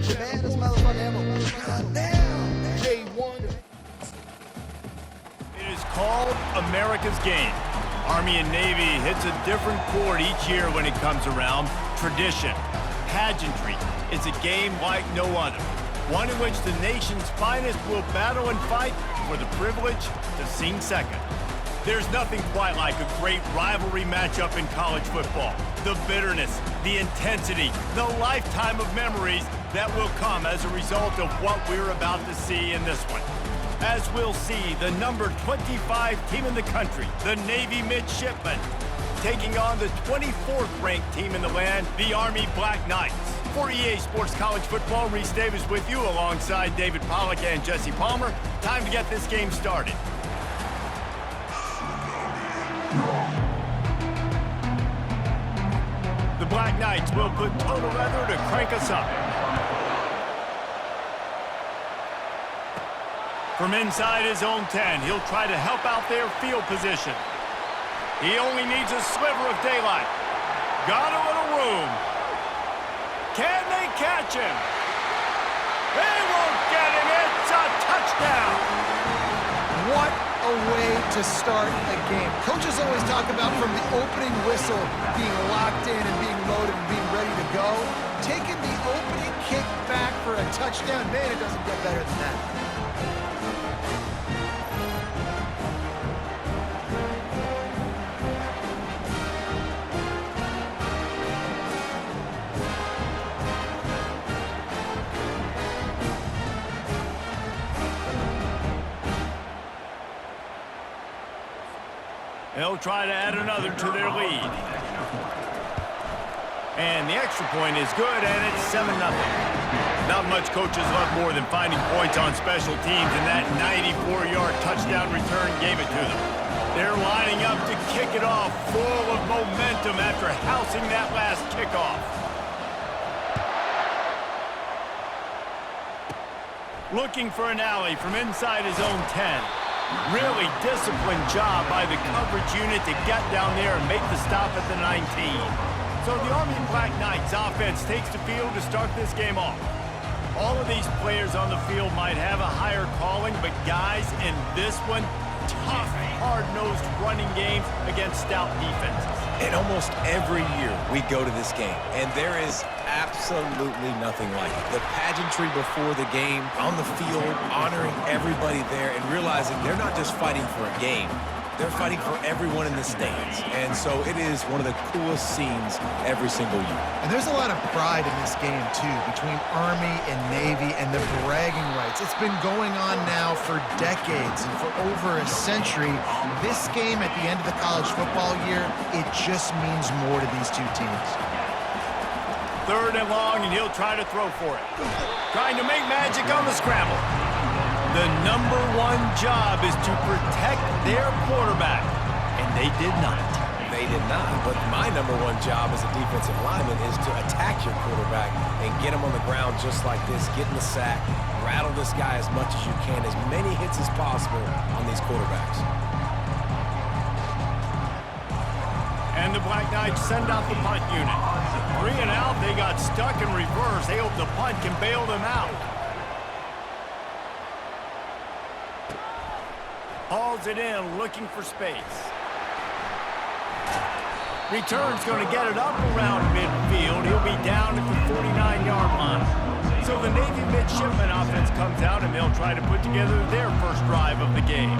Vamos más ponemos. J1. It is called America's Game. Army and Navy hits a different chord each year when it comes around. Tradition, pageantry. It's a game like no other. One in which the nation's finest will battle and fight for the privilege to sing second. There's nothing quite like a great rivalry matchup in college football. The bitterness, the intensity, the lifetime of memories that will come as a result of what we're about to see in this one. As we'll see, the number 25 team in the country, the Navy Midshipmen, taking on the 24th ranked team in the land, the Army Black Knights. For EA Sports College Football, Reese Davis with you alongside David Pollack and Jesse Palmer. Time to get this game started. The Black Knights will put total leather to crank us up. From inside his own 10, he'll try to help out their field position. He only needs a sliver of daylight. Got a little room. Can they catch him? They won't get him. It's a touchdown. What a way to start a game. Coaches always talk about from the opening whistle being locked in and being loaded and being ready to go. Taking the opening kick back for a touchdown, man, it doesn't get better than that. They'll try to add another to their lead. And the extra point is good, and it's 7-0. Not much coaches love more than finding points on special teams, and that 94-yard touchdown return gave it to them. They're lining up to kick it off, full of momentum after housing that last kickoff. Looking for an alley from inside his own 10. Really disciplined job by the coverage unit to get down there and make the stop at the 19. So the Army Black Knights offense takes the field to start this game off. All of these players on the field might have a higher calling, but guys, in this one, tough, hard-nosed running games against stout defenses. And almost every year we go to this game, and there is absolutely nothing like it. The pageantry before the game, on the field, honoring everybody there, and realizing they're not just fighting for a game, they're fighting for everyone in the stands. And so it is one of the coolest scenes every single year. And there's a lot of pride in this game, too, between Army and Navy and the bragging rights. It's been going on now for decades and for over a century. This game at the end of the college football year, it just means more to these two teams. 3rd and long, and he'll try to throw for it. Trying to make magic on the scramble. The number one job is to protect their quarterback, and they did not. They did not, but my number one job as a defensive lineman is to attack your quarterback and get him on the ground just like this, get in the sack, rattle this guy as much as you can, as many hits as possible on these quarterbacks. And the Black Knights send out the punt unit. 3 and out, they got stuck in reverse. They hope the punt can bail them out. Hauls it in, looking for space. Return's going to get it up around midfield. He'll be down at the 49-yard line. So the Navy Midshipmen offense comes out, and they'll try to put together their first drive of the game.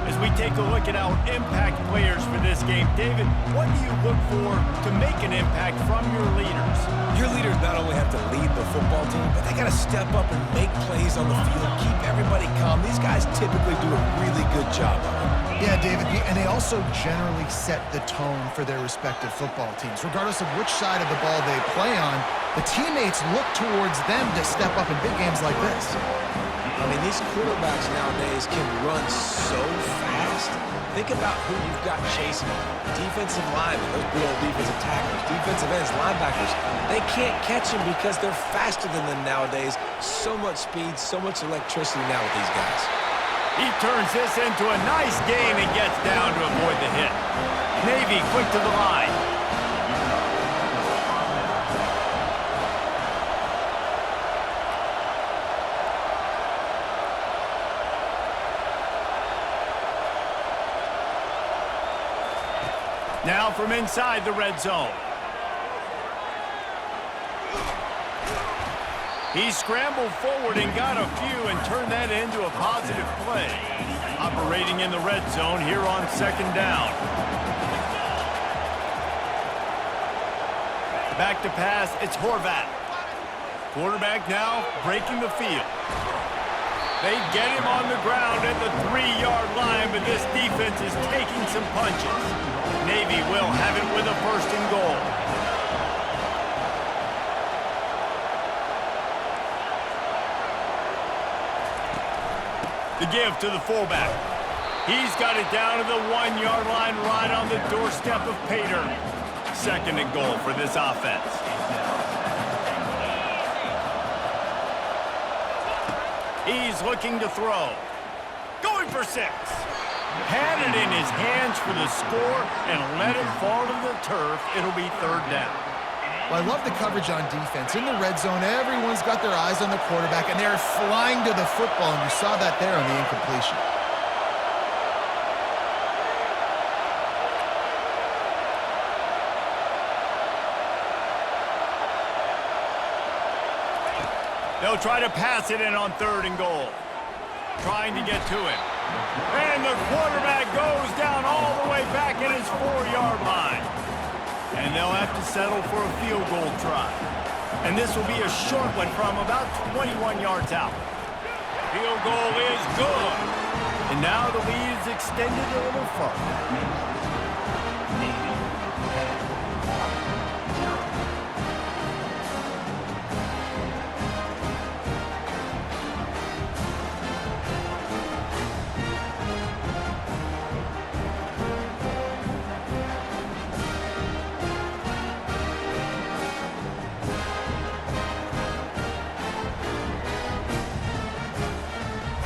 As we take a look at our impact players for this game, David, what do you look for to make an impact from your leaders? Your leaders not only have to lead the football team, but they got to step up and make plays on the field, keep everybody calm. These guys typically do a really good job of it. Yeah, David, and they also generally set the tone for their respective football teams. Regardless of which side of the ball they play on, the teammates look towards them to step up in big games like this. I mean, these quarterbacks nowadays can run so fast. Think about who you've got chasing them. Defensive linemen, those good old defensive tackles, defensive ends, linebackers. They can't catch them because they're faster than them nowadays. So much speed, so much electricity now with these guys. He turns this into a nice game and gets down to avoid the hit. Navy quick to the line. Now from inside the red zone. He scrambled forward and got a few and turned that into a positive play. Operating in the red zone here on second down. Back to pass, it's Horvath. Quarterback now breaking the field. They get him on the ground at the 3-yard line, but this defense is taking some punches. Navy will have it with a 1st and goal. The give to the fullback. He's got it down to the 1-yard line right on the doorstep of Pater. 2nd and goal for this offense. He's looking to throw. Going for 6. Had it in his hands for the score and let it fall to the turf. It'll be 3rd down. Well, I love the coverage on defense. In the red zone, everyone's got their eyes on the quarterback, and they're flying to the football, and you saw that there on the incompletion. They'll try to pass it in on 3rd and goal. Trying to get to it. And the quarterback goes down all the way back at his 4-yard line. And they'll have to settle for a field goal try. And this will be a short one from about 21 yards out. Field goal is good. And now the lead is extended a little further.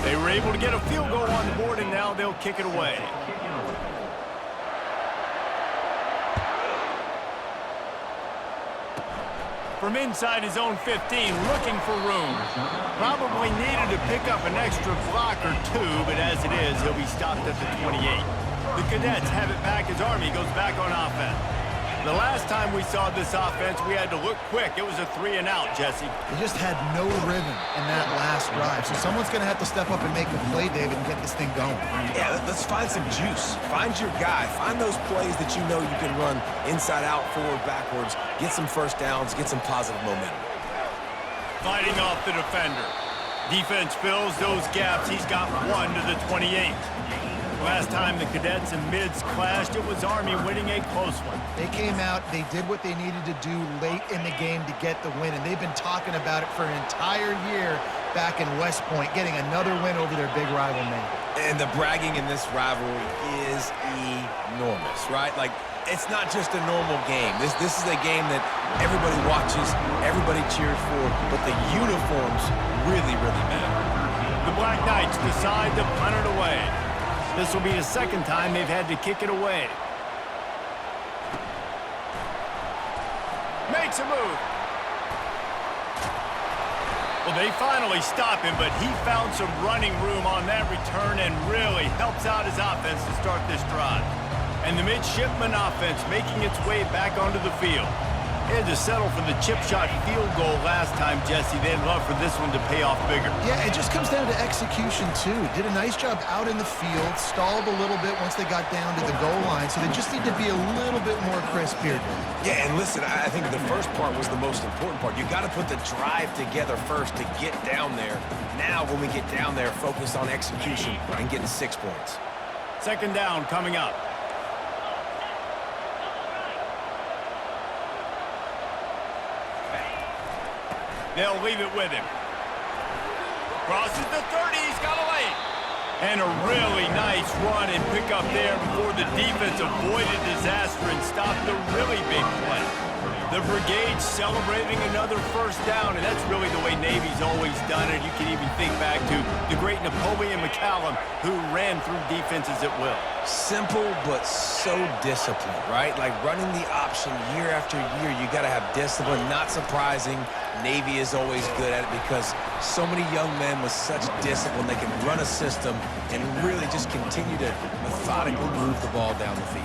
They were able to get a field goal on the board, and now they'll kick it away. From inside his own 15, looking for room. Probably needed to pick up an extra block or 2, but as it is, he'll be stopped at the 28. The Cadets have it back as Army goes back on offense. The last time we saw this offense, we had to look quick. It was a 3-and-out, Jesse. They just had no rhythm in that last drive. So someone's going to have to step up and make a play, David, and get this thing going. Yeah, let's find some juice. Find your guy. Find those plays that you know you can run inside out, forward, backwards. Get some first downs. Get some positive momentum. Fighting off the defender. Defense fills those gaps. He's got 1 to the 28. Last time the Cadets and Mids clashed, it was Army winning a close one. They came out, they did what they needed to do late in the game to get the win, and they've been talking about it for an entire year back in West Point, getting another win over their big rival Navy. And the bragging in this rivalry is enormous, right? Like, it's not just a normal game. This is a game that everybody watches, everybody cheers for, but the uniforms really, really matter. The Black Knights decide to punt it away. This will be the 2nd time they've had to kick it away. Makes a move. Well, they finally stop him, but he found some running room on that return and really helps out his offense to start this drive. And the midshipman offense making its way back onto the field. They had to settle for the chip shot field goal last time, Jesse. They'd love for this one to pay off bigger. Yeah, it just comes down to execution, too. Did a nice job out in the field, stalled a little bit once they got down to the goal line, so they just need to be a little bit more crisp here. Yeah, and listen, I think the first part was the most important part. You got to put the drive together first to get down there. Now, when we get down there, focus on execution and getting 6 points. 2nd down coming up. They'll leave it with him. Crosses the 30, he's got a lane. And a really nice run and pick up there before the defense avoided disaster and stopped the really big play. The brigade celebrating another 1st down, and that's really the way Navy's always done it. You can even think back to the great Napoleon McCallum, who ran through defenses at will. Simple, but so disciplined, right? Like running the option year after year, you got to have discipline. Not surprising. Navy is always good at it because so many young men with such discipline, they can run a system and really just continue to methodically move the ball down the field.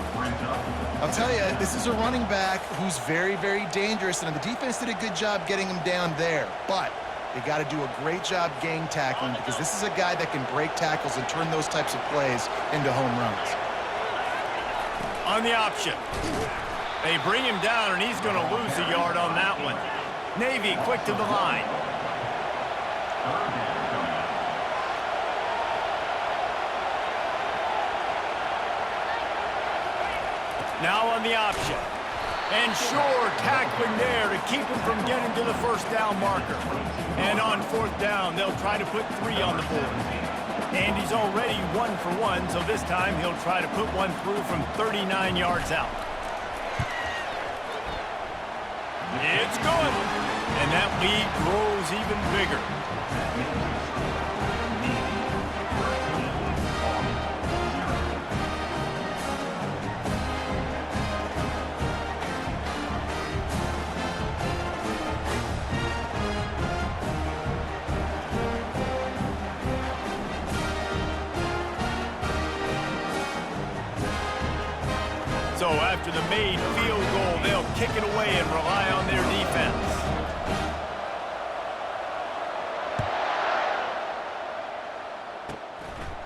I'll tell you, this is a running back who's very, very dangerous, and the defense did a good job getting him down there. But they got to do a great job gang tackling because this is a guy that can break tackles and turn those types of plays into home runs. On the option. They bring him down, and he's going to lose a yard on that one. Navy quick to the line. Now on the option. And sure, tackling there to keep him from getting to the first down marker. And on fourth down, they'll try to put 3 on the board. And he's already 1 for 1, so this time he'll try to put one through from 39 yards out. It's good. And that lead grows even bigger. So after the made field goal, they'll kick it away and rely on their defense.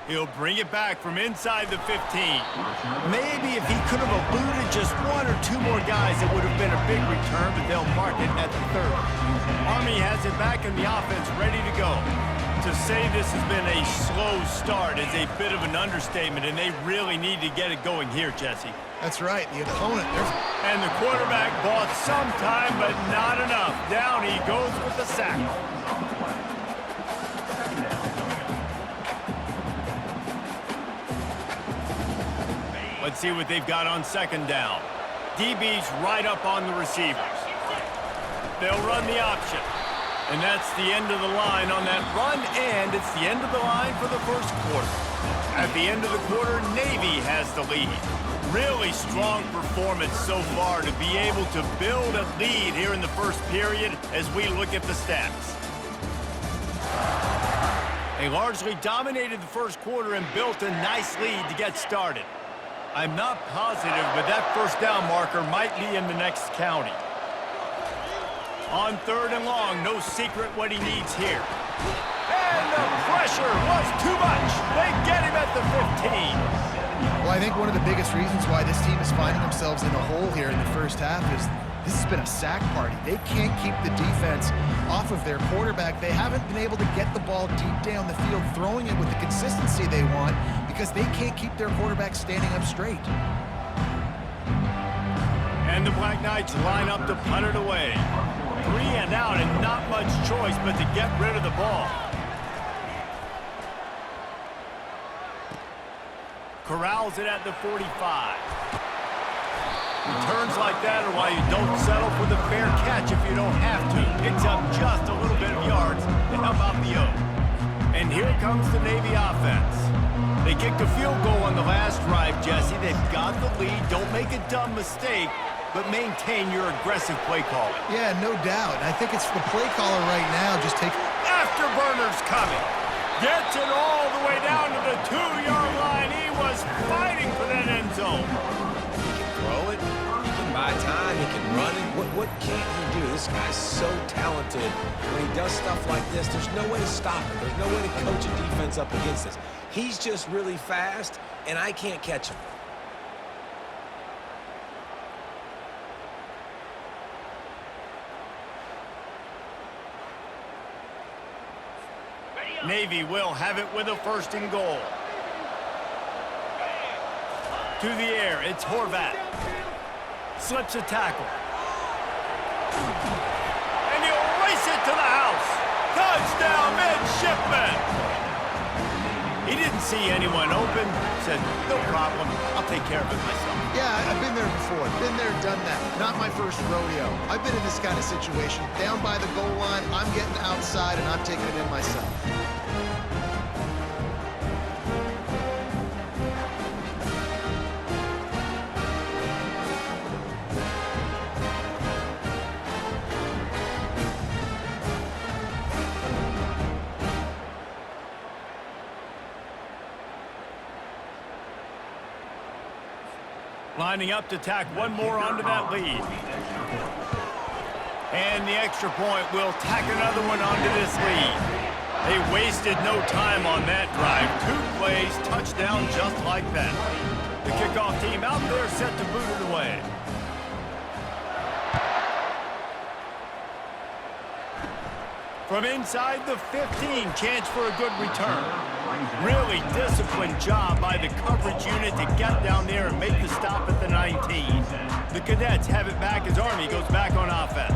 He'll bring it back from inside the 15. Maybe if he could have eluded just 1 or 2 more guys, it would have been a big return, but they'll mark it at the 30. Army has it back in the offense, ready to go. To say this has been a slow start is a bit of an understatement, and they really need to get it going here, Jesse. That's right. The opponent. And the quarterback bought some time, but not enough. Down he goes with the sack. Let's see what they've got on second down. DB's right up on the receivers. They'll run the option. And that's the end of the line on that run, and it's the end of the line for the first quarter. At the end of the quarter, Navy has the lead. Really strong performance so far to be able to build a lead here in the first period as we look at the stats. They largely dominated the first quarter and built a nice lead to get started. I'm not positive, but that first down marker might be in the next county. On third and long, no secret what he needs here. And the pressure was too much. They get him at the 15. Well, I think one of the biggest reasons why this team is finding themselves in a hole here in the first half is this has been a sack party. They can't keep the defense off of their quarterback. They haven't been able to get the ball deep down the field, throwing it with the consistency they want because they can't keep their quarterback standing up straight. And the Black Knights line up to punt it away. 3 and out and not much choice but to get rid of the ball. Corrals it at the 45. Returns like that are why you don't settle for the fair catch if you don't have to. Picks up just a little bit of yards to help out the O. And here comes the Navy offense. They kicked a field goal on the last drive, Jesse. They've got the lead. Don't make a dumb mistake, but maintain your aggressive play calling. Yeah, no doubt. I think it's the play caller right now. Just take... Afterburner's coming. Gets it all the way down to the 2-yard line. He was fighting for that end zone. He can throw it. He can buy time. He can run it. What can't he do? This guy's so talented. When he does stuff like this, there's no way to stop him. There's no way to coach a defense up against this. He's just really fast, and I can't catch him. Navy will have it with a first and goal. To the air, it's Horvat. Slips a tackle. And he'll race it to the house. Touchdown, midshipman. He didn't see anyone open. Said, no problem. I'll take care of it myself. Yeah, I've been there before. Been there, done that. Not my first rodeo. I've been in this kind of situation. Down by the goal line, I'm getting outside, and I'm taking it in myself. Lining up to tack one more onto that lead. And the extra point will tack another one onto this lead. They wasted no time on that drive. 2 plays, touchdown just like that. The kickoff team out there set to boot it away. From inside the 15, chance for a good return. Really disciplined job by the coverage unit to get down there and make the stop at the 19. The Cadets have it back as Army goes back on offense.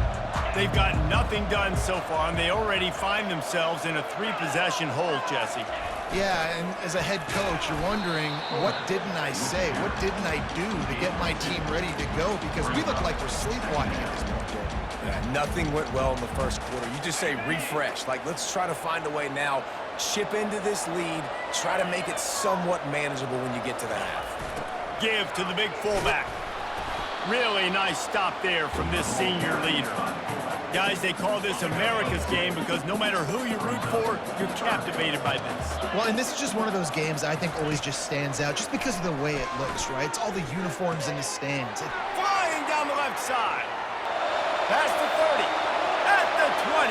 They've got nothing done so far, and they already find themselves in a 3-possession hole, Jesse. Yeah, and as a head coach, you're wondering, what didn't I say? What didn't I do to get my team ready to go? Because we look like we're sleepwalking at this point, Joe. Yeah, nothing went well in the first quarter. You just say refresh. Like, let's try to find a way now, chip into this lead, try to make it somewhat manageable when you get to the half. Give to the big fullback. Really nice stop there from this senior leader. Guys, they call this America's game because no matter who you root for, you're captivated by this. Well, and this is just one of those games I think always just stands out just because of the way it looks, right? It's all the uniforms in the stands. Flying down the left side. Past the 30. At the 20.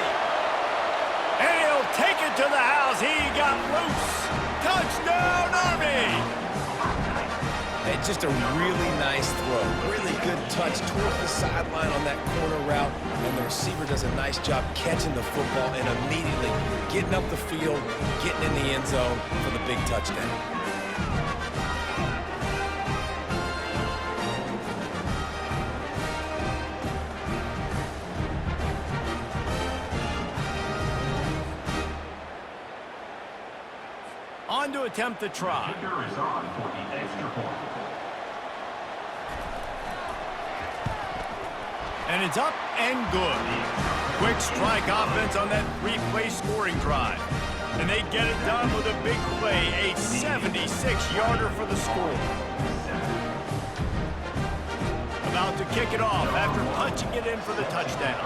And he'll take it to the house. He got loose. Touchdown, Army! It's just a really nice throw. Really good touch towards the sideline on that corner route. And the receiver does a nice job catching the football and immediately getting up the field, getting in the end zone for the big touchdown. On to attempt the try. And it's up and good. Quick strike offense on that 3-play scoring drive. And they get it done with a big play, a 76-yarder for the score. About to kick it off after punching it in for the touchdown.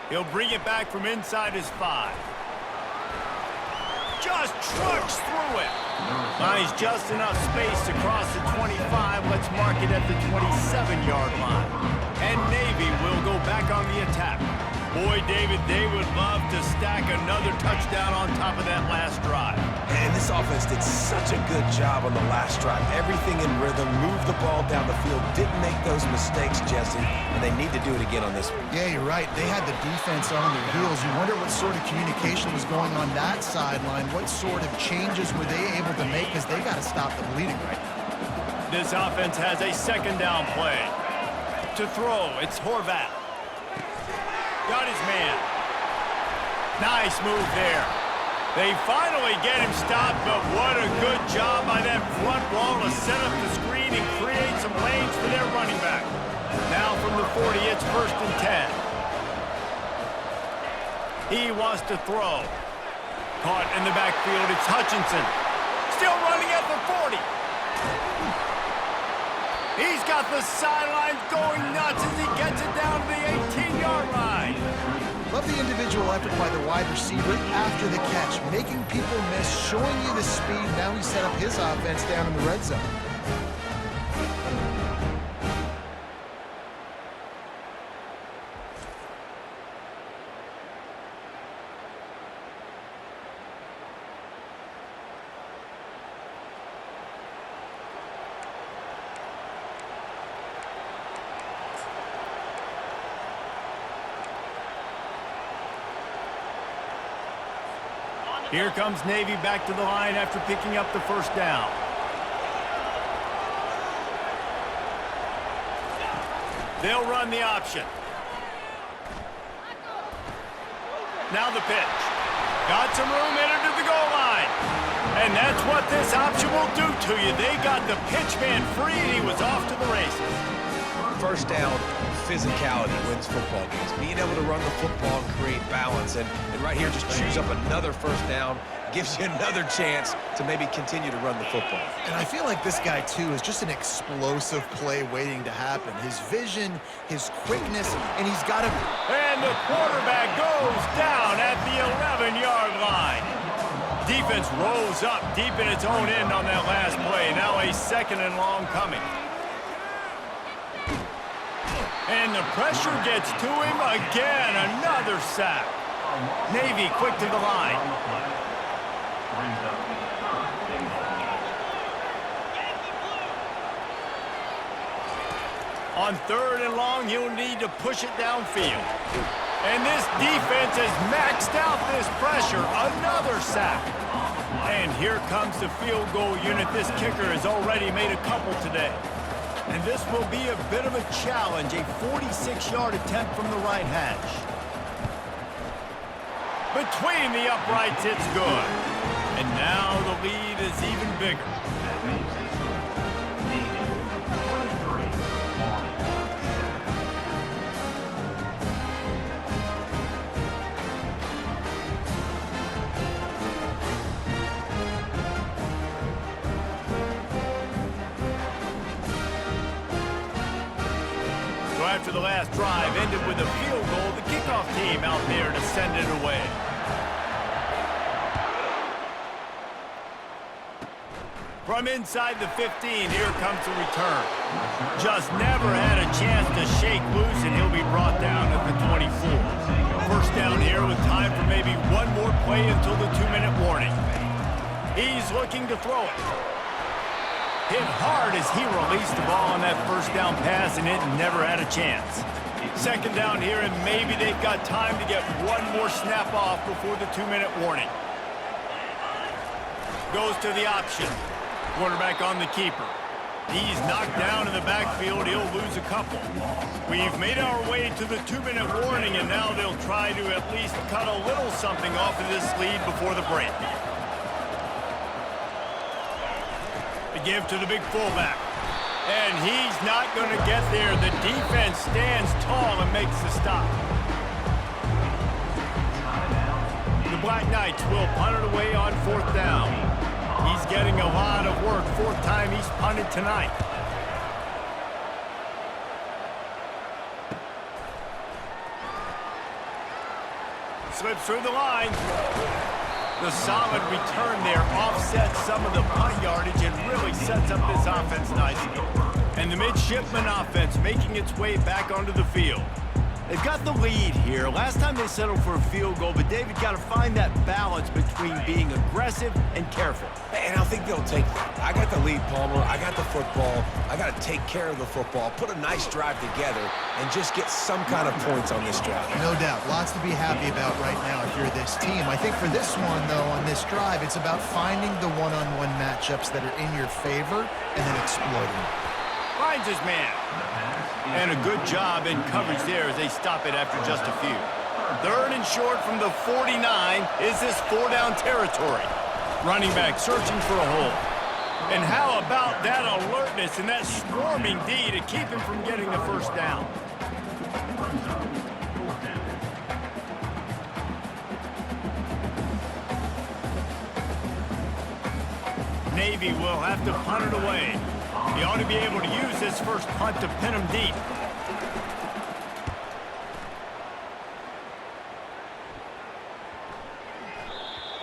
He'll bring it back from inside his 5. Just trucks through it. Finds just enough space to cross the 25. Let's mark it at the 27-yard line. And Navy will go back on the attack. Boy, David, they would love to stack another touchdown on top of that last drive. And this offense did such a good job on the last drive. Everything in rhythm, moved the ball down the field, didn't make those mistakes, Jesse, and they need to do it again on this one. Yeah, you're right. They had the defense on their heels. You wonder what sort of communication was going on that sideline. What sort of changes were they able to make because they got to stop the bleeding right now. This offense has a second down play. To throw, it's Horvath. Got his man. Nice move there. They finally get him stopped, but what a good job by that front wall to set up the screen and create some lanes for their running back. Now from the 40, it's 1st and 10. He wants to throw. Caught in the backfield, it's Hutchinson. Still running at the 40. He's got the sidelines going nuts as he gets it down to the 18-yard line. Love the individual effort by the wide receiver after the catch, making people miss, showing you the speed. Now he set up his offense down in the red zone. Here comes Navy back to the line after picking up the first down. They'll run the option. Now the pitch. Got some room, entered to the goal line. And that's what this option will do to you. They got the pitch man free, and he was off to the races. First down, physicality wins football games. Being able to run the football and create balance. And right here, just choose up another first down, gives you another chance to maybe continue to run the football. And I feel like this guy, too, is just an explosive play waiting to happen. His vision, his quickness, and he's got to... And the quarterback goes down at the 11-yard line. Defense rose up deep in its own end on that last play. Now a 2nd and long coming. And the pressure gets to him again. Another sack. Navy quick to the line. On 3rd and long, he'll need to push it downfield. And this defense has maxed out this pressure. Another sack. And here comes the field goal unit. This kicker has already made a couple today. And this will be a bit of a challenge, a 46-yard attempt from the right hash. Between the uprights, it's good. And now the lead is even bigger. After the last drive ended with a field goal, the kickoff team out there to send it away. From inside the 15, here comes the return. Just never had a chance to shake loose, and he'll be brought down at the 24. First down here with time for maybe one more play until the 2-minute warning. He's looking to throw it. Hit hard as he released the ball on that first down pass, and it never had a chance. 2nd down here, and maybe they've got time to get one more snap off before the 2-minute warning. Goes to the option. Quarterback on the keeper. He's knocked down in the backfield. He'll lose a couple. We've made our way to the 2-minute warning, and now they'll try to at least cut a little something off of this lead before the break. Give to the big fullback. And he's not going to get there. The defense stands tall and makes the stop. The Black Knights will punt it away on 4th down. He's getting a lot of work. 4th time he's punted tonight. Slips through the line. The solid return there offsets some of the punt yardage and really sets up this offense nicely. And the midshipman offense making its way back onto the field. They've got the lead here. Last time they settled for a field goal, but David got to find that balance between being aggressive and careful. And I think they'll take that. I got the lead, Palmer. I got the football. I got to take care of the football, put a nice drive together, and just get some kind of points on this drive. No doubt. Lots to be happy about right now if you're this team. I think for this one, though, on this drive, it's about finding the one-on-one matchups that are in your favor and then exploiting them. Finds his man. And a good job in coverage there as they stop it after just a few. 3rd and short from the 49. Is this 4-down territory? Running back searching for a hole. And how about that alertness and that swarming D to keep him from getting the first down? Navy will have to punt it away. He ought to be able to use this first punt to pin him deep.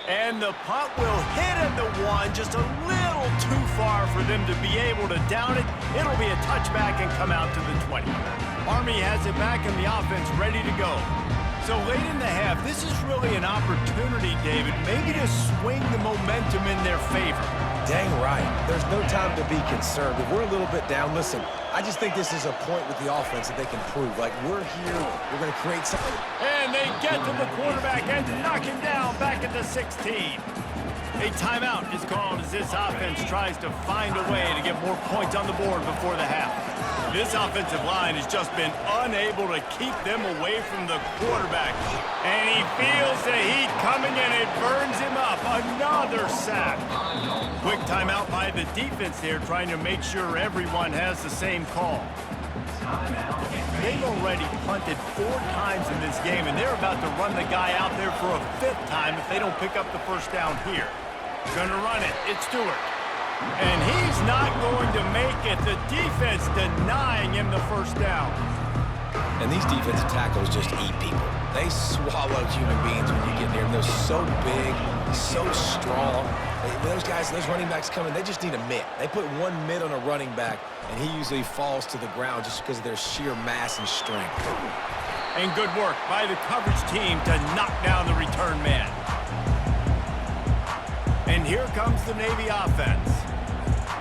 And the punt will hit at the 1, just a little too far for them to be able to down it. It'll be a touchback and come out to the 20. Army has it back and the offense ready to go. So late in the half, this is really an opportunity, David, maybe to swing the momentum in their favor. Dang right. There's no time to be concerned. If we're a little bit down, listen, I just think this is a point with the offense that they can prove. Like, we're here, we're going to create something. And they get to the quarterback and knock him down back at the 16. A timeout is called as this offense tries to find a way to get more points on the board before the half. This offensive line has just been unable to keep them away from the quarterback. And he feels the heat coming and it burns him up. Another sack. Quick timeout by the defense there, trying to make sure everyone has the same call. They've already punted 4 times in this game, and they're about to run the guy out there for a 5th time if they don't pick up the first down here. Gonna run it. It's Stewart. And he's not going to make it. The defense denying him the first down. And these defensive tackles just eat people. They swallow human beings when you get near them. They're so big, so strong. When those guys, those running backs come in, they just need a mitt. They put one mitt on a running back, and he usually falls to the ground just because of their sheer mass and strength. And good work by the coverage team to knock down the return man. And here comes the Navy offense.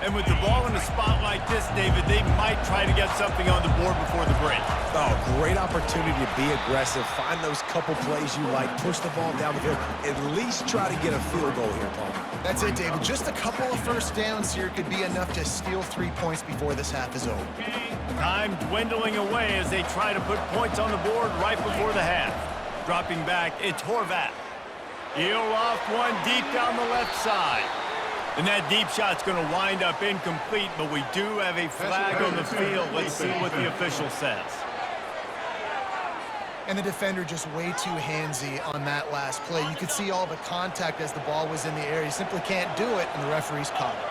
And with the ball in a spot like this, David, they might try to get something on the board before the break. Oh, great opportunity to be aggressive. Find those couple plays you like. Push the ball down the field. At least try to get a field goal here, Paul. That's it, David. Just a couple of first downs here could be enough to steal 3 points before this half is over. Time dwindling away as they try to put points on the board right before the half. Dropping back, it's Horvath. He'll loft one deep down the left side. And that deep shot's going to wind up incomplete, but we do have a flag on the field. Let's see what the official says. And the defender just way too handsy on that last play. You could see all the contact as the ball was in the air. He simply can't do it, and the referee's caught it.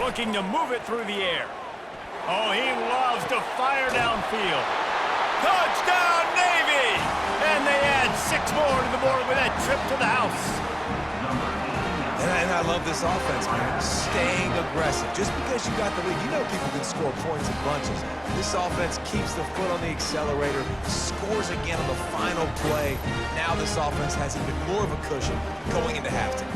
Looking to move it through the air. Oh, he loves to fire downfield. Touchdown, Navy! And they add 6 more to the board with that trip to the house. And I love this offense, man. Staying aggressive. Just because you got the lead, you know people can score points in bunches. This offense keeps the foot on the accelerator, scores again on the final play. Now this offense has even more of a cushion going into halftime.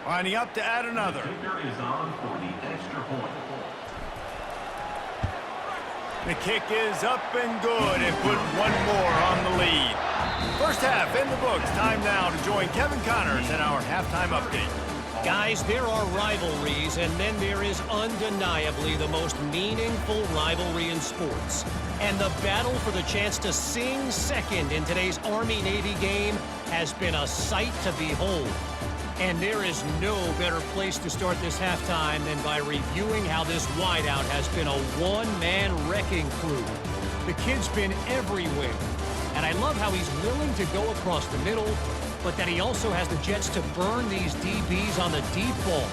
Lining up to add another. The kick is up and good and put one more on the lead. First half in the books. Time now to join Kevin Connors in our halftime update. Guys, there are rivalries, and then there is undeniably the most meaningful rivalry in sports. And the battle for the chance to sing second in today's Army-Navy game has been a sight to behold. And there is no better place to start this halftime than by reviewing how this wideout has been a one-man wrecking crew. The kid's been everywhere, and I love how he's willing to go across the middle, but that he also has the jets to burn these DBs on the deep ball.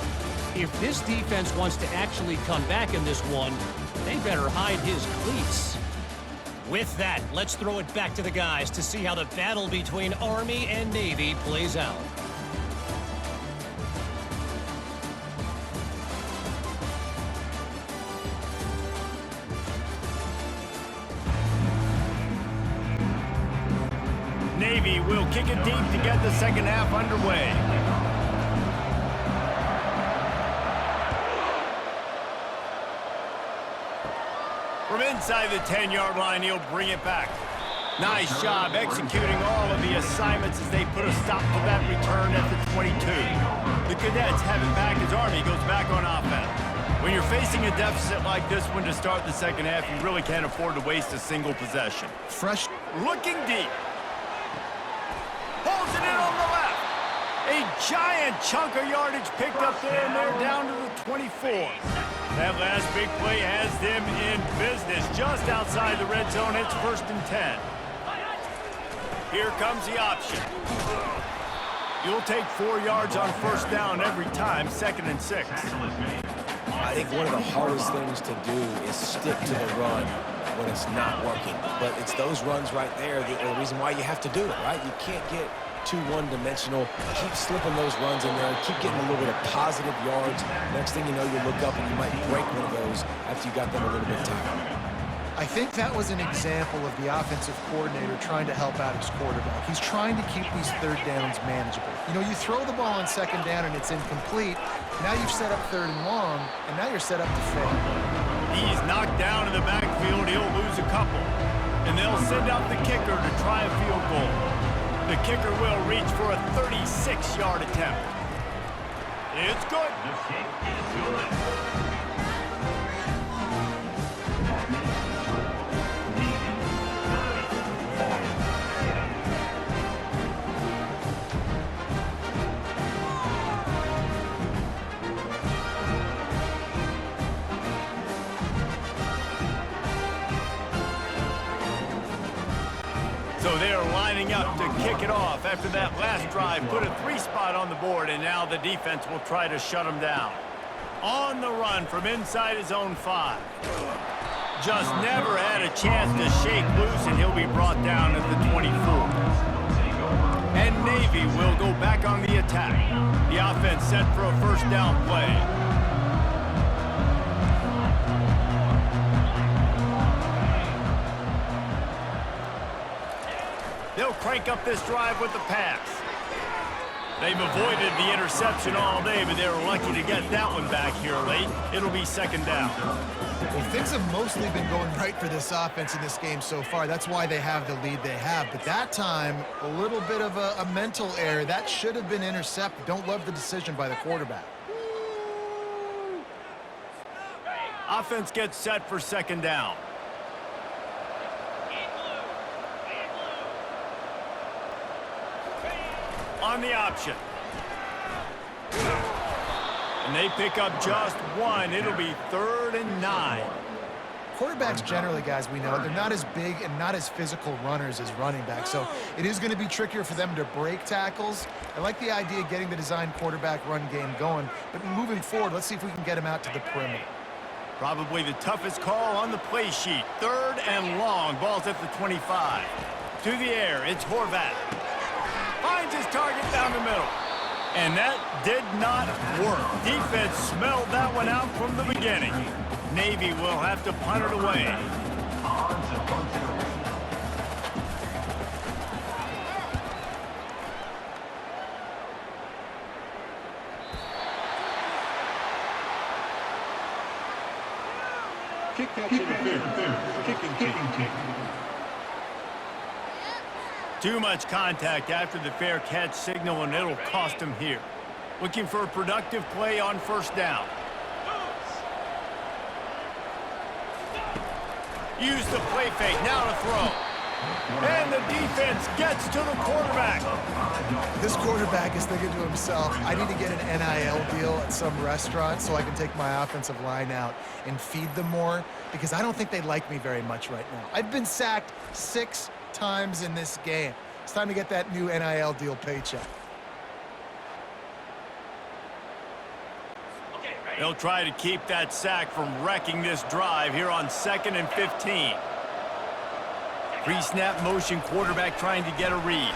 If this defense wants to actually come back in this one, they better hide his cleats. With that, let's throw it back to the guys to see how the battle between Army and Navy plays out. Navy will kick it deep to get the second half underway. From inside the 10-yard line, he'll bring it back. Nice job executing all of the assignments as they put a stop to that return at the 22. The Cadets have it back as Army goes back on offense. When you're facing a deficit like this one to start the second half, you really can't afford to waste a single possession. Fresh. Looking deep. Pulls it in on the left. A giant chunk of yardage picked up there, and they're down to the 24. That last big play has them in business just outside the red zone. It's 1st and 10. Here comes the option. You'll take 4 yards on first down every time, 2nd and 6. I think one of the hardest things to do is stick to the run when it's not working. But it's those runs right there that are the reason why you have to do it, right? You can't get too one-dimensional. Keep slipping those runs in there. Keep getting a little bit of positive yards. Next thing you know, you look up and you might break one of those after you got them a little bit tired. I think that was an example of the offensive coordinator trying to help out his quarterback. He's trying to keep these third downs manageable. You know, you throw the ball on second down and it's incomplete. Now you've set up 3rd and long, and now you're set up to fail. He's knocked down in the backfield. He'll lose a couple. And they'll send out the kicker to try a field goal. The kicker will reach for a 36-yard attempt. It's good. The kick is good. So they're lining up to kick it off after that last drive. Put a 3-spot on the board, and now the defense will try to shut him down. On the run from inside his own 5. Just never had a chance to shake loose, and he'll be brought down at the 24. And Navy will go back on the attack. The offense set for a first down play. They'll crank up this drive with the pass. They've avoided the interception all day, but they were lucky to get that one back here late. It'll be second down. Well, things have mostly been going right for this offense in this game so far. That's why they have the lead they have. But that time, a little bit of a mental error. That should have been intercepted. Don't love the decision by the quarterback. Offense gets set for second down. On the option. And they pick up just one. It'll be 3rd and 9. Quarterbacks generally, guys, we know, they're not as big and not as physical runners as running backs, so it is going to be trickier for them to break tackles. I like the idea of getting the design quarterback run game going, but moving forward, let's see if we can get him out to the perimeter. Probably the toughest call on the play sheet. 3rd and long. Ball's at the 25. To the air, it's Horvat. Finds his target down the middle. And that did not work. Defense smelled that one out from the beginning. Navy will have to punt it away. Kicking team. Too much contact after the fair catch signal, and it'll cost him here. Looking for a productive play on first down. Use the play fake, now to throw. And the defense gets to the quarterback. This quarterback is thinking to himself, I need to get an NIL deal at some restaurant so I can take my offensive line out and feed them more, because I don't think they like me very much right now. I've been sacked 6 times in this game. It's time to get that new NIL deal paycheck. They'll try to keep that sack from wrecking this drive here on 2nd and 15. Pre-snap motion quarterback trying to get a read.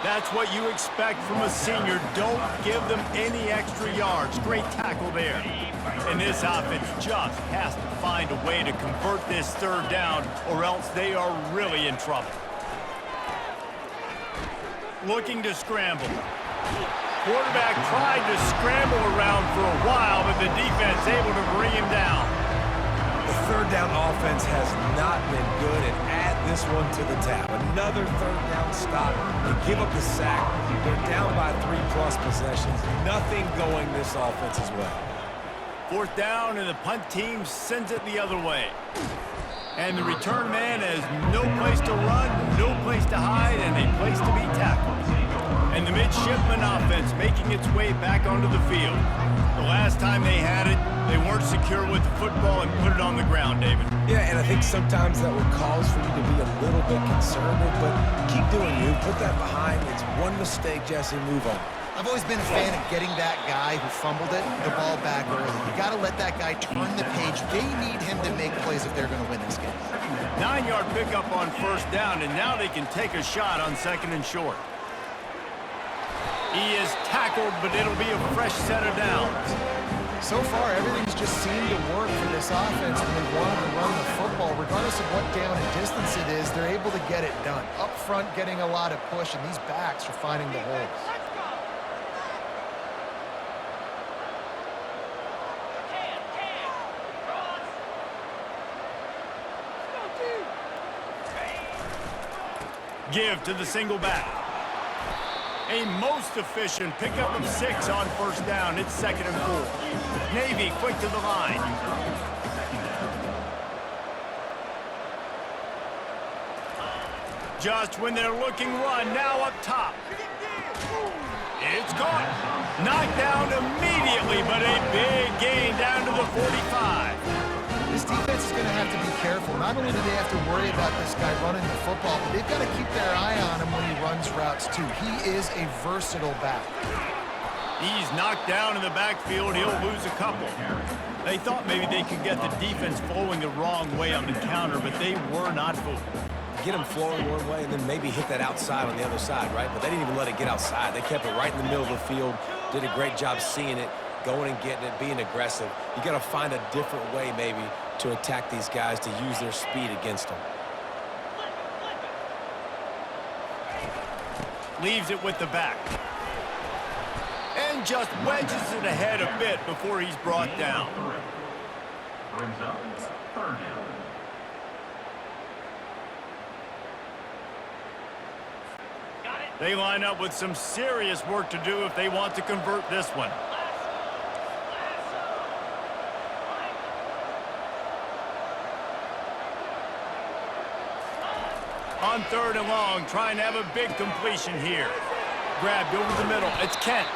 That's what you expect from a senior. Don't give them any extra yards. Great tackle there. And this offense just has to find a way to convert this 3rd down, or else they are really in trouble. Looking to scramble. Quarterback tried to scramble around for a while, but the defense able to bring him down. The 3rd down offense has not been good, and add this one to the tab. Another 3rd down stop. They give up the sack. They're down by 3+ possessions. Nothing going this offense as well. 4th down, and the punt team sends it the other way. And the return man has no place to run, no place to hide, and a place to be tackled. And the midshipman offense making its way back onto the field. The last time they had it, they weren't secure with the football and put it on the ground, David. Yeah, and I think sometimes that would cause for you to be a little bit conservative, but keep doing you. Put that behind. It's one mistake, Jesse. Move on. I've always been a fan of getting that guy who fumbled it, the ball back early. You got to let that guy turn the page. They need him to make plays if they're going to win this game. 9-yard pickup on first down, and now they can take a shot on 2nd and short. He is tackled, but it'll be a fresh set of downs. So far, everything's just seemed to work for this offense when they wanted to run the football. Regardless of what down and distance it is, they're able to get it done. Up front, getting a lot of push, and these backs are finding the holes. Give to the single back. A most efficient pickup of 6 on first down. It's 2nd and 4. Navy quick to the line. Just when they're looking run, now up top. It's caught. Knocked down immediately, but a big gain down to the 45. This defense is going to have to be careful. Not only do they have to worry about this guy running the football, but they've got to keep their eye on him when he runs routes too. He is a versatile back. He's knocked down in the backfield. He'll lose a couple. They thought maybe they could get the defense flowing the wrong way on the counter, but they were not fooled. Get them flowing one way and then maybe hit that outside on the other side, right? But they didn't even let it get outside. They kept it right in the middle of the field, did a great job seeing it, going and getting it, being aggressive. You got to find a different way maybe to attack these guys, to use their speed against them. Leaves it with the back. And just wedges it ahead a bit before he's brought down. Brings up third down. They line up with some serious work to do if they want to convert this one. On third and long, trying to have a big completion here. Grabbed over the middle. It's Kent.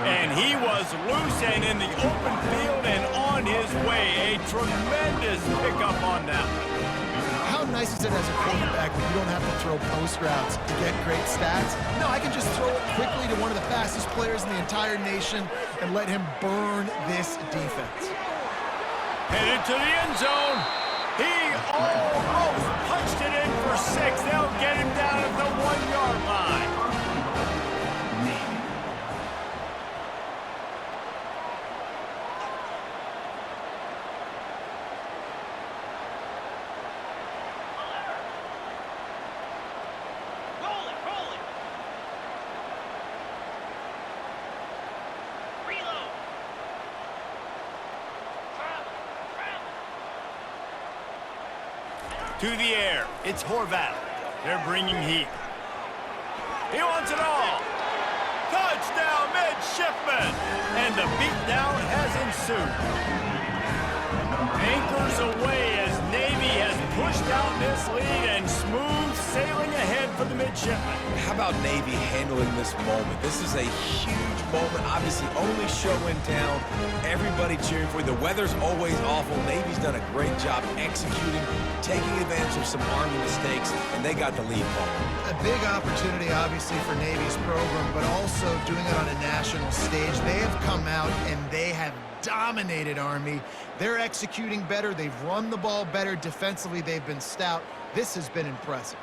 And he was loose and in the open field and on his way. A tremendous pickup on that one. How nice is it as a quarterback when you don't have to throw post routes to get great stats? No, I can just throw it quickly to one of the fastest players in the entire nation and let him burn this defense. Headed to the end zone. He almost punched it in for 6. They'll get him down at the 1-yard line. To the air, it's Horvath. They're bringing heat. He wants it all. Touchdown, midshipman. And the beatdown has ensued. Anchors away as Navy has pushed out this lead and smooth sailing ahead for the midshipman. How about Navy handling this moment? This is a huge moment, obviously only show in town. Everybody cheering for you. The weather's always awful. Navy's done a great job executing, taking advantage of some Army mistakes, and they got the lead ball. A big opportunity, obviously, for Navy's program, but also doing it on a national stage. They have come out and they have dominated Army. They're executing better. They've run the ball better. Defensively, they've been stout. This has been impressive.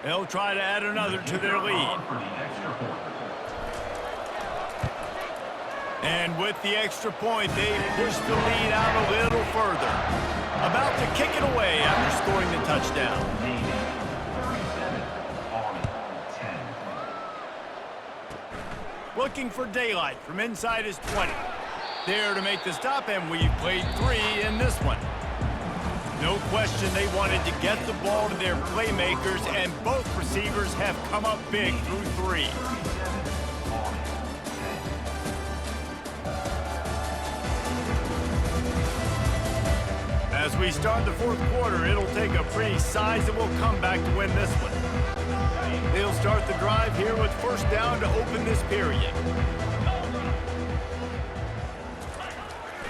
They'll try to add another to their lead. And with the extra point, they push the lead out a little further. About to kick it away after scoring the touchdown. Looking for daylight from inside his 20. There to make the stop, and we've played 3 in this one. No question they wanted to get the ball to their playmakers, and both receivers have come up big through 3. As we start the fourth quarter, it'll take a pretty sizable comeback to win this one. They'll start the drive here with first down to open this period.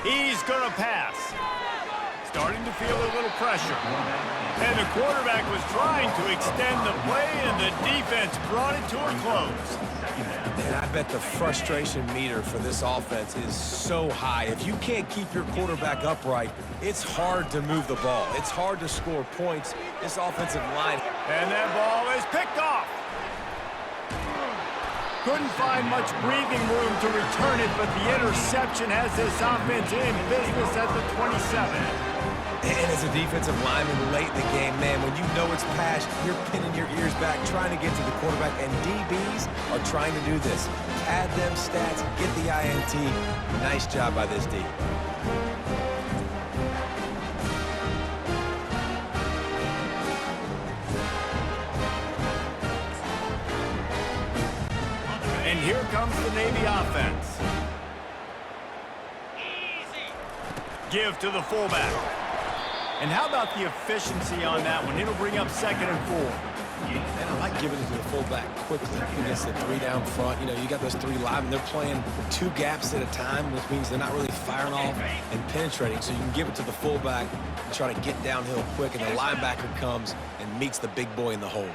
He's going to pass. Starting to feel a little pressure. And the quarterback was trying to extend the play, and the defense brought it to a close. And I bet the frustration meter for this offense is so high. If you can't keep your quarterback upright, it's hard to move the ball. It's hard to score points. This offensive line. And that ball is picked off. Couldn't find much breathing room to return it, but the interception has this offense in business at the 27. And as a defensive lineman late in the game, man, when you know it's pass, you're pinning your ears back, trying to get to the quarterback, and DBs are trying to do this. Pad them stats, get the INT. Nice job by this D. And here comes the Navy offense. Give to the fullback. And how about the efficiency on that one? It'll bring up 2nd and 4. And I like giving it to the fullback quickly against the three down front. You know, you got those three live, and they're playing two gaps at a time, which means they're not really firing off and penetrating. So you can give it to the fullback and try to get downhill quick, and the linebacker comes and meets the big boy in the hole.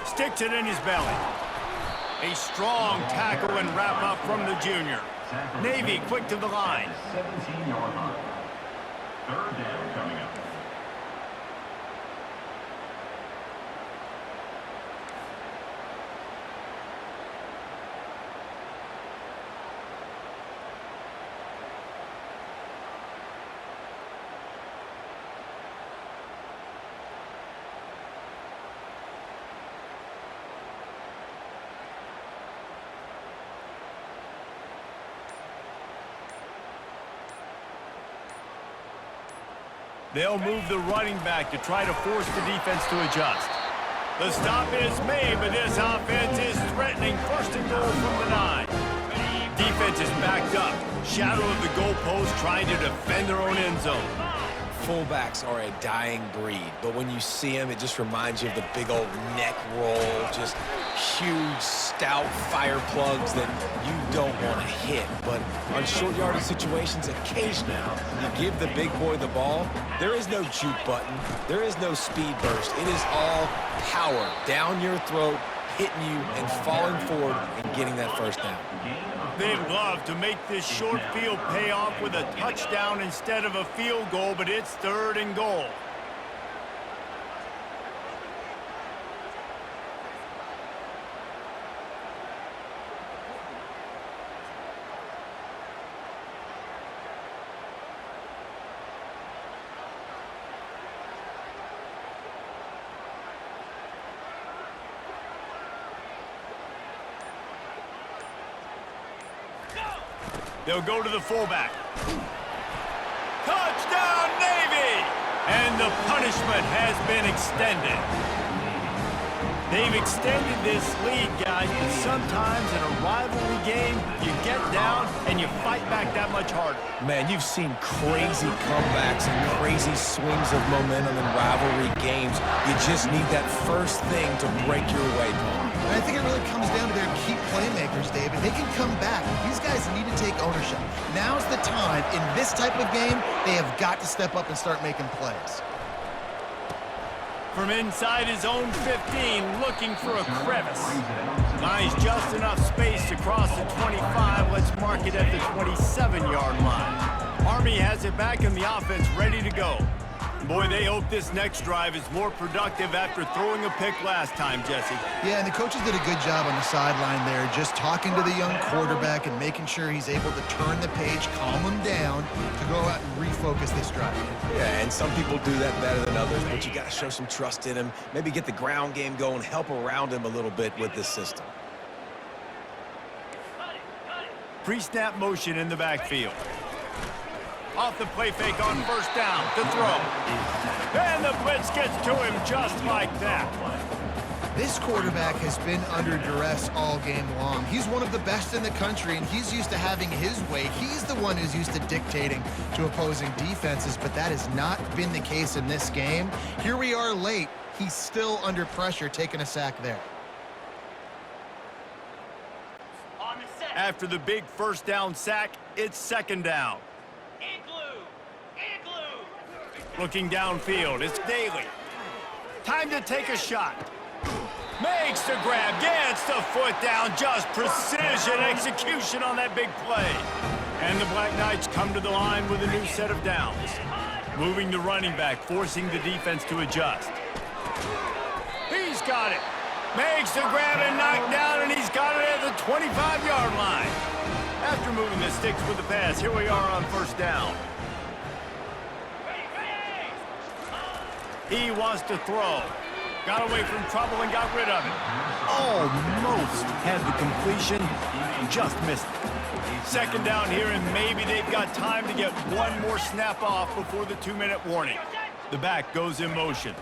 Sticks it in his belly. A strong tackle and wrap up from the junior. Navy quick to the line. 17-yard line. Third down coming up. They'll move the running back to try to force the defense to adjust. The stop is made, but this offense is threatening. First and goal from the 9. Defense is backed up. Shadow of the goalpost trying to defend their own end zone. Fullbacks are a dying breed, but when you see them, it just reminds you of the big old neck roll, just huge, stout fire plugs that you don't want to hit. But on short yardage situations, occasionally you give the big boy the ball. There is no juke button. There is no speed burst. It is all power down your throat, hitting you and falling forward and getting that first down. They'd love to make this short field pay off with a touchdown instead of a field goal, but it's third and goal. They'll go to the fullback. Touchdown, Navy! And the punishment has been extended. They've extended this lead, guys, but sometimes in a rivalry game, you get down and you fight back that much harder. Man, you've seen crazy comebacks and crazy swings of momentum in rivalry games. You just need that first thing to break your way, Paul. And I think it really comes down to their key playmakers, David. They can come back. These guys need to take ownership. Now's the time. In this type of game, they have got to step up and start making plays. From inside his own 15, looking for a crevice. Finds just enough space to cross the 25. Let's mark it at the 27-yard line. Army has it back and the offense ready to go. Boy, they hope this next drive is more productive after throwing a pick last time, Jesse. Yeah, and the coaches did a good job on the sideline there, just talking to the young quarterback and making sure he's able to turn the page, calm him down, to go out and refocus this drive. Yeah, and some people do that better than others, but you got to show some trust in him, maybe get the ground game going, help around him a little bit with this system. Pre-snap motion in the backfield. Off the play fake on first down to throw. And the blitz gets to him just like that. This quarterback has been under duress all game long. He's one of the best in the country, and he's used to having his way. He's the one who's used to dictating to opposing defenses, but that has not been the case in this game. Here we are late. He's still under pressure, taking a sack there. After the big first down sack, it's second down. Looking downfield, it's Daly. Time to take a shot. Makes the grab, gets the foot down, just precision execution on that big play. And the Black Knights come to the line with a new set of downs. Moving the running back, forcing the defense to adjust. He's got it. Makes the grab and knocked down, and he's got it at the 25-yard line. After moving the sticks with the pass, here we are on first down. He wants to throw. Got away from trouble and got rid of it. Almost had the completion, just missed it. Second down here, and maybe they've got time to get one more snap off before the 2-minute warning. The back goes in motion.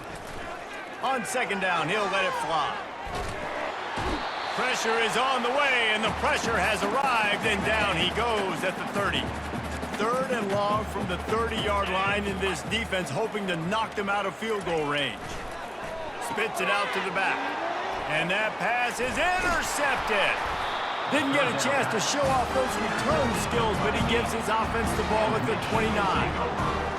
On second down, he'll let it fly. Pressure is on the way, and the pressure has arrived, and down he goes at the 30. Third and long from the 30-yard line, in this defense hoping to knock them out of field goal range. Spits it out to the back. And that pass is intercepted. Didn't get a chance to show off those return skills, but he gives his offense the ball at the 29.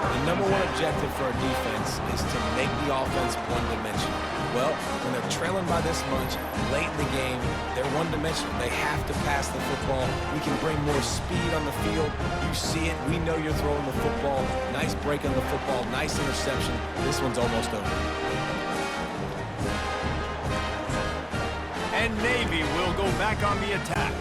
The number one objective for our defense is to make the offense one-dimensional. Well, when they're trailing by this much, late in the game, they're one-dimensional. They have to pass the football. We can bring more speed on the field. You see it. We know you're throwing the football. Nice break on the football. Nice interception. This one's almost over. And Navy will go back on the attack.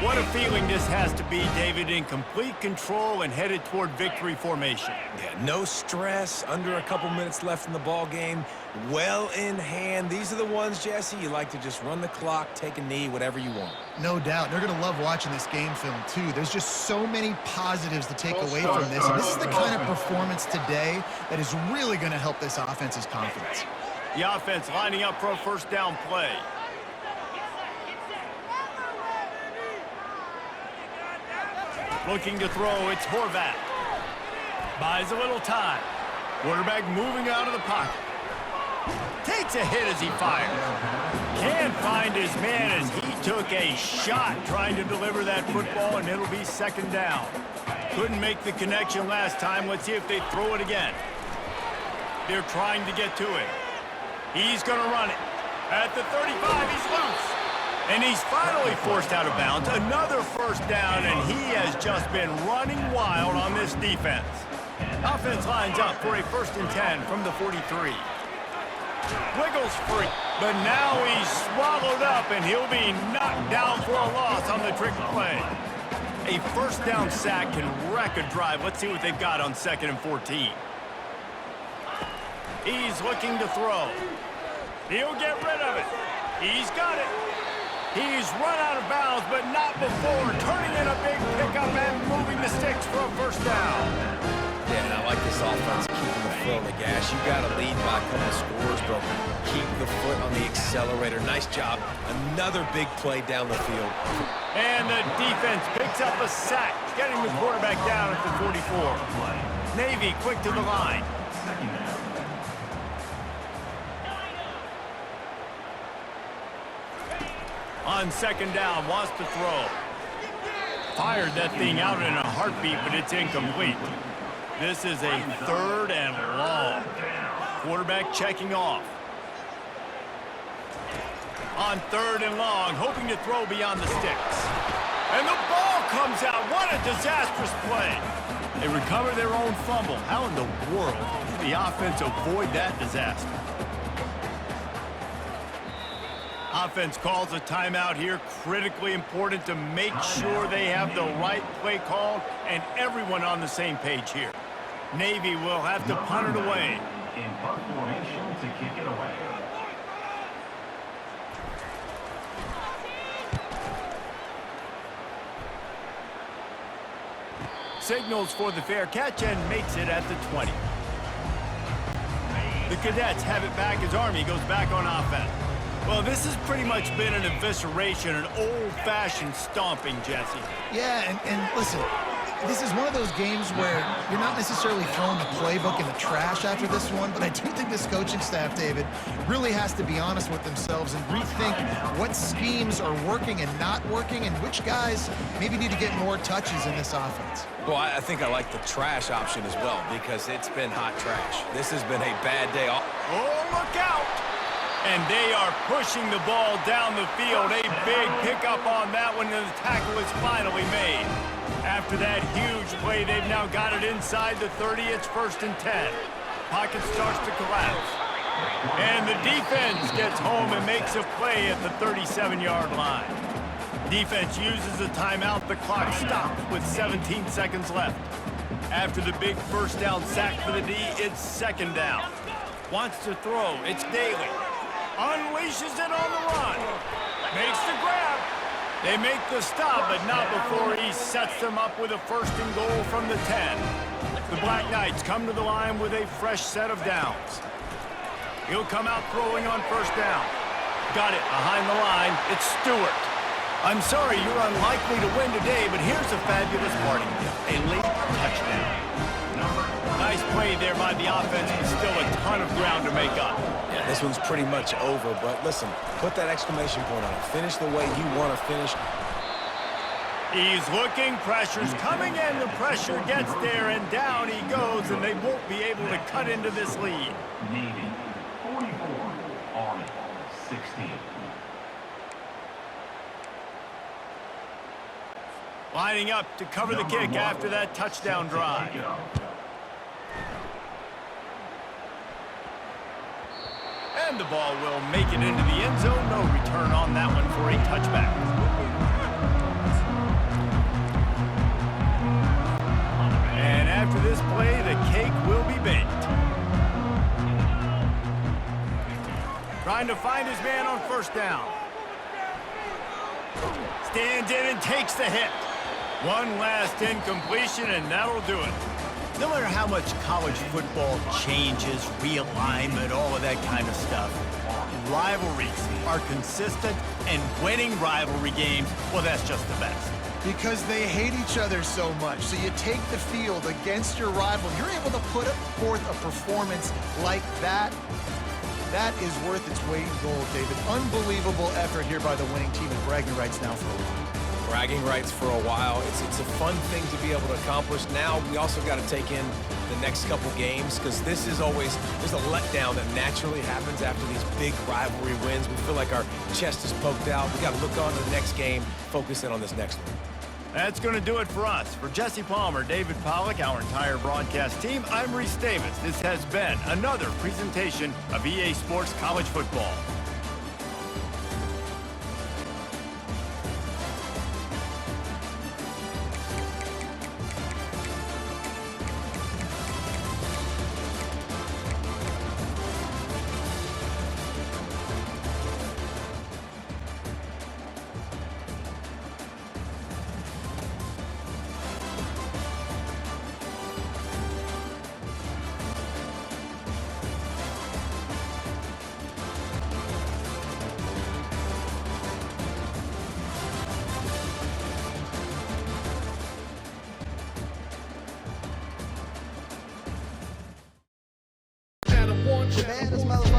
What a feeling this has to be, David, in complete control and headed toward victory formation. Yeah, no stress, under a couple minutes left in the ball game, well in hand. These are the ones, Jesse, you like to just run the clock, take a knee, whatever you want. No doubt. They're going to love watching this game film, too. There's just so many positives to take away from this. And this is the kind of performance today that is really going to help this offense's confidence. The offense lining up for a first down play. Looking to throw, it's Horvath. Buys a little time. Quarterback moving out of the pocket. Takes a hit as he fires. Can't find his man as he took a shot trying to deliver that football, and it'll be second down. Couldn't make the connection last time. Let's see if they throw it again. They're trying to get to it. He's going to run it. At the 35, he's loose. And he's finally forced out of bounds. Another first down, and he has just been running wild on this defense. Offense lines up for a 1st and 10 from the 43. Wiggles free, but now he's swallowed up, and he'll be knocked down for a loss on the trick play. A first down sack can wreck a drive. Let's see what they've got on 2nd and 14. He's looking to throw. He'll get rid of it. He's got it. He's run out of bounds, but not before turning in a big pickup and moving the sticks for a first down. Yeah, and I like this offense keeping the foot on the gas. You got to lead by a couple of scores, but keep the foot on the accelerator. Nice job. Another big play down the field. And the defense picks up a sack, getting the quarterback down at the 44. Navy quick to the line. On 2nd down, wants to throw. Fired that thing out in a heartbeat, but it's incomplete. This is a 3rd and long. Quarterback checking off. On 3rd and long, hoping to throw beyond the sticks. And the ball comes out. What a disastrous play. They recover their own fumble. How in the world did the offense avoid that disaster? Offense calls a timeout here. Critically important to make sure they have the right play called and everyone on the same page here. Navy will have to punt it away. In punt formation to kick it away. Signals for the fair catch and makes it at the 20. The Cadets have it back as Army goes back on offense. Well, this has pretty much been an evisceration, an old-fashioned stomping, Jesse. Yeah, and listen, this is one of those games where you're not necessarily throwing the playbook in the trash after this one, but I do think this coaching staff, David, really has to be honest with themselves and rethink what schemes are working and not working and which guys maybe need to get more touches in this offense. Well, I think I like the trash option as well because it's been hot trash. This has been a bad day. Oh, look out! And they are pushing the ball down the field. A big pickup on that one, and the tackle is finally made. After that huge play, they've now got it inside the 30. It's 1st and 10. Pocket starts to collapse. And the defense gets home and makes a play at the 37-yard line. Defense uses a timeout. The clock stops with 17 seconds left. After the big first down sack for the D, it's 2nd down. Wants to throw. It's Daly. Unleashes it on the run. Makes the grab. They make the stop, but not before he sets them up with a 1st and goal from the 10. The Black Knights come to the line with a fresh set of downs. He'll come out throwing on first down. Got it behind the line. It's Stewart. I'm sorry you're unlikely to win today, but here's a fabulous parting gift. A late touchdown. Nice play there by the offense, but still a ton of ground to make up. Yeah, this one's pretty much over, but listen, put that exclamation point on it. Finish the way you want to finish. He's looking, pressure's coming in, the pressure gets there, and down he goes, and they won't be able to cut into this lead. Navy 44, Army 16. Lining up to cover the kick after that touchdown drive. And the ball will make it into the end zone. No return on that one for a touchback. And after this play, the cake will be baked. Trying to find his man on first down. Stands in and takes the hit. One last incompletion, and that'll do it. No matter how much college football changes, realignment, all of that kind of stuff, rivalries are consistent, and winning rivalry games, well, that's just the best. Because they hate each other so much. So you take the field against your rival. You're able to put forth a performance like that. That is worth its weight in gold, David. Unbelievable effort here by the winning team, and bragging rights now for a while. Bragging rights for a while. It's a fun thing to be able to accomplish. Now we also got to take in the next couple games, because this is always, there's a letdown that naturally happens after these big rivalry wins. We feel like our chest is poked out. We got to look on to the next game, focus in on this next one. That's going to do it for us. For Jesse Palmer, David Pollack, our entire broadcast team, I'm Reese Davis. This has been another presentation of EA Sports College Football. The baddest motherfucker.